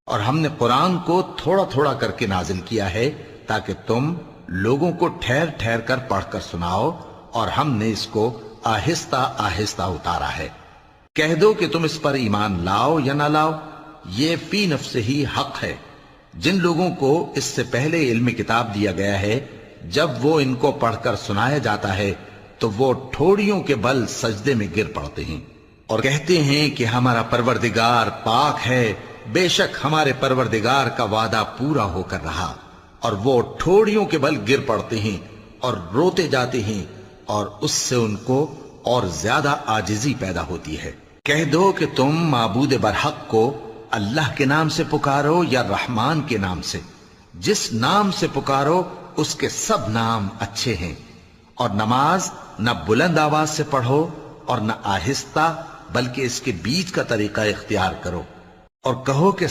اور ہم نے قرآن کو تھوڑا تھوڑا کر کے نازل کیا ہے تاکہ تم لوگوں کو ٹھہر ٹھہر کر پڑھ کر سناؤ، اور ہم نے اس کو آہستہ آہستہ اتارا ہے۔ کہہ دو کہ تم اس پر ایمان لاؤ یا نہ لاؤ، یہ فی نفس ہی حق ہے۔ جن لوگوں کو اس سے پہلے علم کتاب دیا گیا ہے، جب وہ ان کو پڑھ کر سنایا جاتا ہے تو وہ ٹھوڑیوں کے بل سجدے میں گر پڑتے ہیں اور کہتے ہیں کہ ہمارا پروردگار پاک ہے، بے شک ہمارے پروردگار کا وعدہ پورا ہو کر رہا، اور وہ ٹھوڑیوں کے بل گر پڑتے ہیں اور روتے جاتے ہیں، اور اس سے ان کو اور زیادہ عاجزی پیدا ہوتی ہے۔ کہہ دو کہ تم معبود برحق کو اللہ کے نام سے پکارو یا رحمان کے نام سے، جس نام سے پکارو اس کے سب نام اچھے ہیں، اور نماز نہ بلند آواز سے پڑھو اور نہ آہستہ، بلکہ اس کے بیچ کا طریقہ اختیار کرو، اور کہو کہ